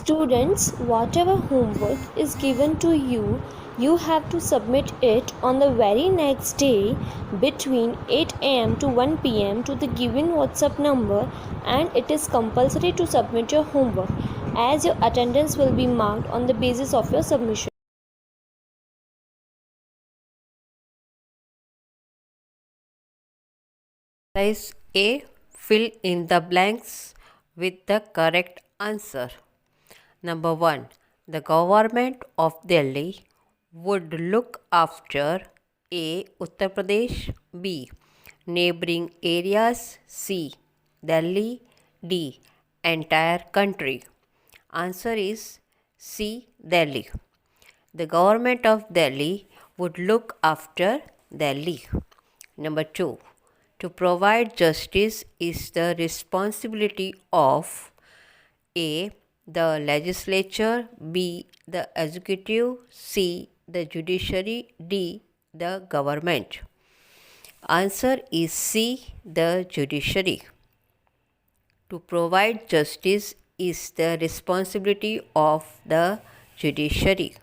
Students, whatever homework is given to you, you have to submit it on the very next day between 8 am to 1 pm to the given WhatsApp number, and it is compulsory to submit your homework as your attendance will be marked on the basis of your submission. Exercise A. Fill in the blanks with the correct answer. Number 1. The government of Delhi would look after A. Uttar Pradesh, B. Neighboring areas, C. Delhi, D. Entire country. Answer is C. Delhi. The government of Delhi would look after Delhi. Number 2. To provide justice is the responsibility of A. the legislature, B. the executive, C. the judiciary, D. the government. Answer is C. the judiciary. To provide justice is the responsibility of the judiciary.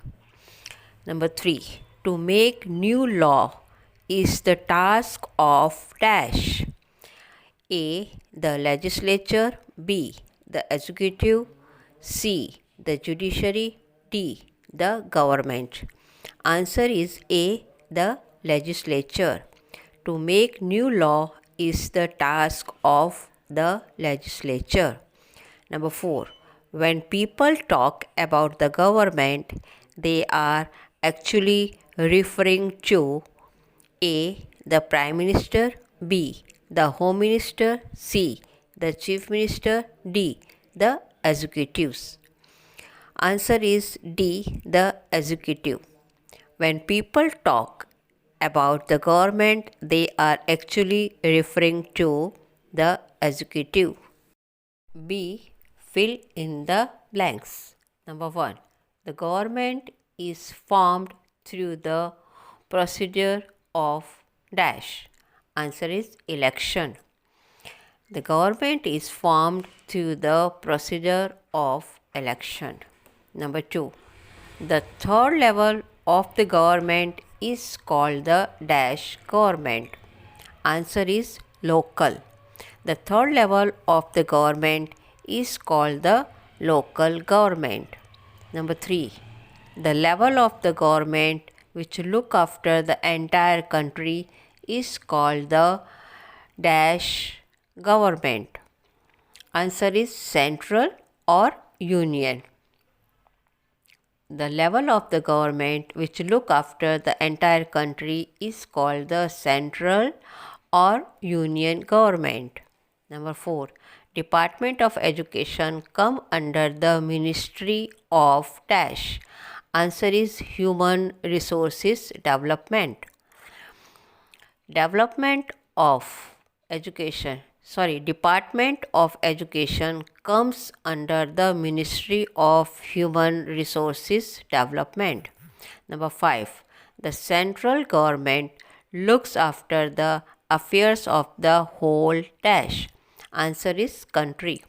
Number 3. To make new law is the task of dash. A. the legislature, B. the executive, C. the judiciary, D. the government. Answer is A. the legislature. To make new law is the task of the legislature. Number 4. When people talk about the government, they are actually referring to A. the Prime Minister, B. the Home Minister, C. the Chief Minister, D. the executives. Answer is D. the executive. When people talk about the government, they are actually referring to the executive. B. Fill in the blanks. Number 1. The government is formed through the procedure of dash. Answer is election. The government is formed through the procedure of election. Number 2. The third level of the government is called the dash government. Answer is local. The third level of the government is called the local government. Number 3. The level of the government which look after the entire country is called the dash government. Answer is central or union. The level of the government which look after the entire country is called the central or union government. Number 4. Department of Education come under the Ministry of dash. Answer is Human Resources Development. Department of Education comes under the Ministry of Human Resources Development. Number 5. The central government looks after the affairs of the whole dash. Answer is country.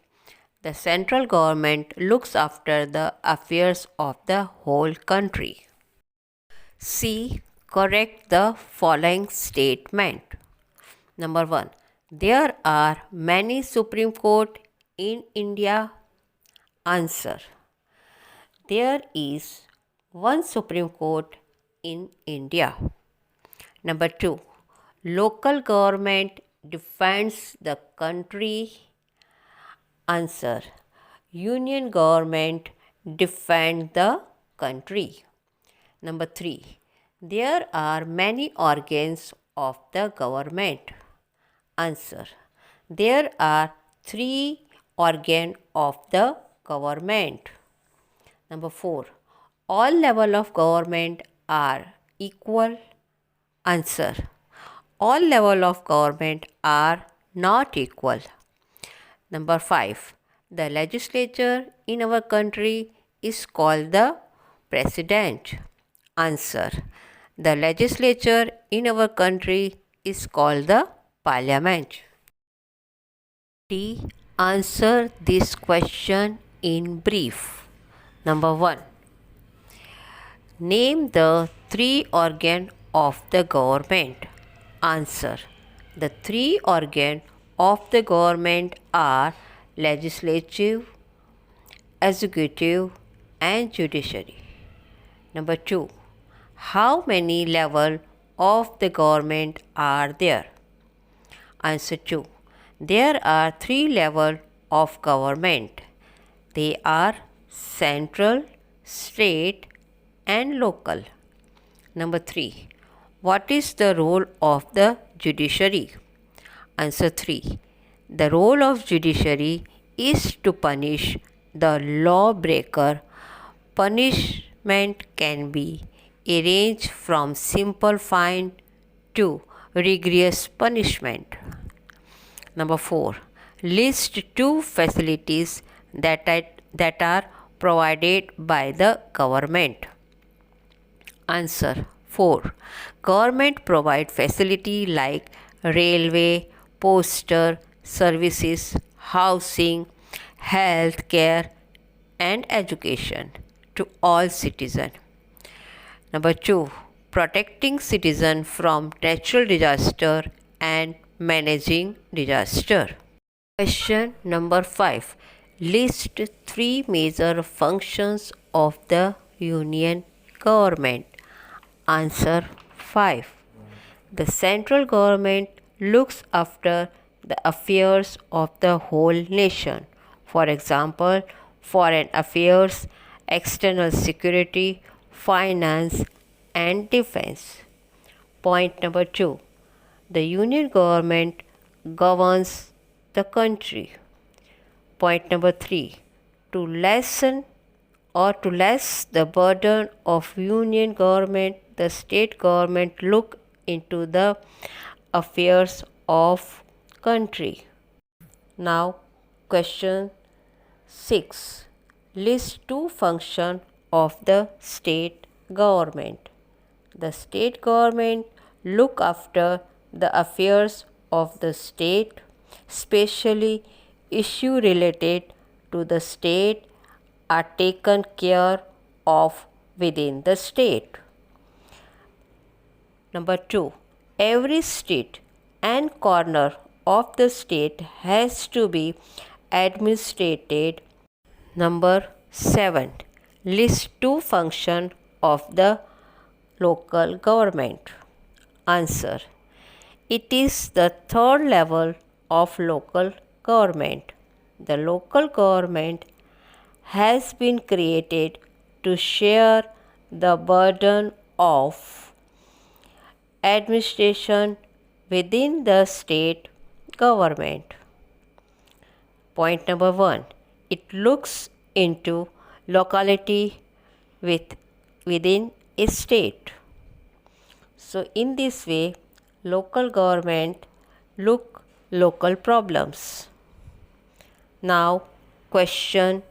The central government looks after the affairs of the whole country. C. Correct the following statement. Number 1. There are many Supreme Court in India. Answer. There is one Supreme Court in India. Number 2. Local government defends the country. Answer. Union government defend the country. Number 3. There are many organs of the government. Answer. There are 3 organs of the government. Number 4. All level of government are equal. Answer. All level of government are not equal. Number 5. The legislature in our country is called the president. Answer. The legislature in our country is called the parliament. D. Answer this question in brief. Number 1. Name the three organs of the government. Answer. The three organs of the government are legislative, executive, and judiciary. Number 2. How many levels of the government are there? Answer 2. There are three levels of government. They are central, state, and local. Number 3. What is the role of the judiciary? Answer 3. The role of judiciary is to punish the lawbreaker. Punishment can be arranged from simple fine to rigorous punishment. Number 4. List two facilities that are provided by the government. Answer. 4. Government provide facility like railway, postal services, housing, health care, and education to all citizens. Number 2. Protecting citizens from natural disaster and managing disaster. Question number 5. List three major functions of the union government. Answer. 5. The central government looks after the affairs of the whole nation. For example, foreign affairs, external security, finance, and defense. Point number 2. The union government governs the country. Point number 3. To lessen the burden of union government, the state government look into the affairs of country. Now question 6. List two functions of the state government. The state government look after the affairs of the state, especially issues related to the state are taken care of within the state. Number 2. Every street and corner of the state has to be administrated. Number 7. List two functions of the local government. Answer. It is the third level of local government. The local government has been created to share the burden of administration within the state government. Point number 1. It looks into locality within a state. So in this way, local government look local problems. Now question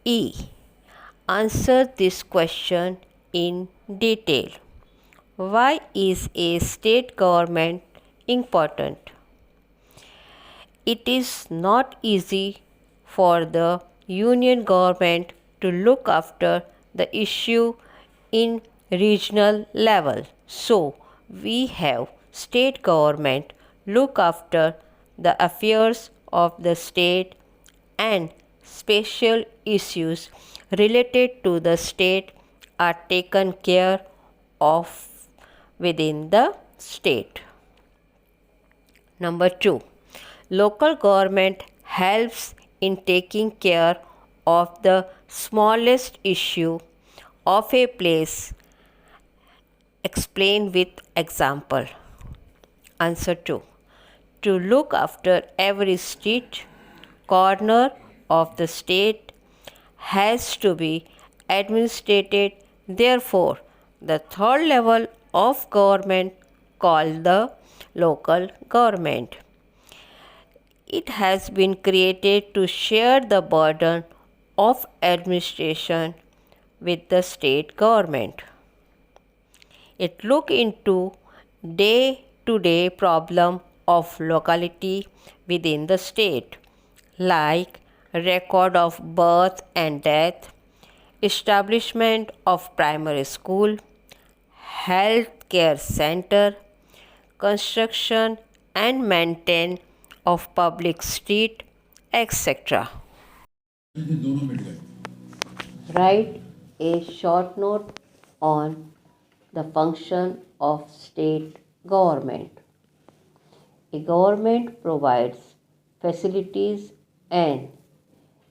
E. Answer this question in detail. Why is a state government important? It is not easy for the union government to look after the issue in regional level. So we have state government look after the affairs of the state and special issues related to the state are taken care of within the state. Number 2. Local government helps in taking care of the smallest issue of a place. Explain with example. Answer 2. To look after every street, corner of the state has to be administrated. Therefore, the third level of government called the local government. It has been created to share the burden of administration with the state government. It look into day-to-day problem of locality within the state, like record of birth and death, establishment of primary school, health care center, construction and maintenance of public street, etc. Write a short note on the function of state government. A government provides facilities and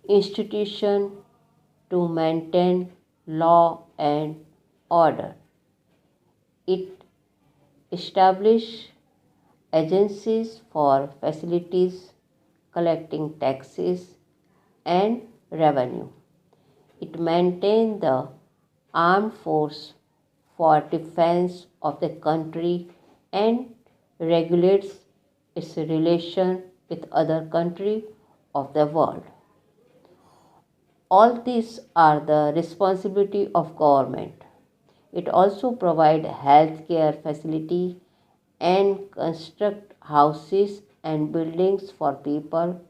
institution to maintain law and order. It establishes agencies for facilities, collecting taxes and revenue. It maintains the armed force for defense of the country and regulates its relation with other countries of the world. All these are the responsibility of government. It also provides health care facility and construct houses and buildings for people.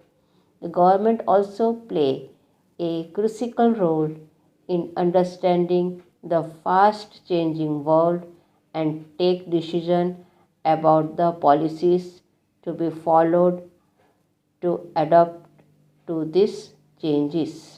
The government also play a crucial role in understanding the fast changing world and take decision about the policies to be followed to adapt to these changes.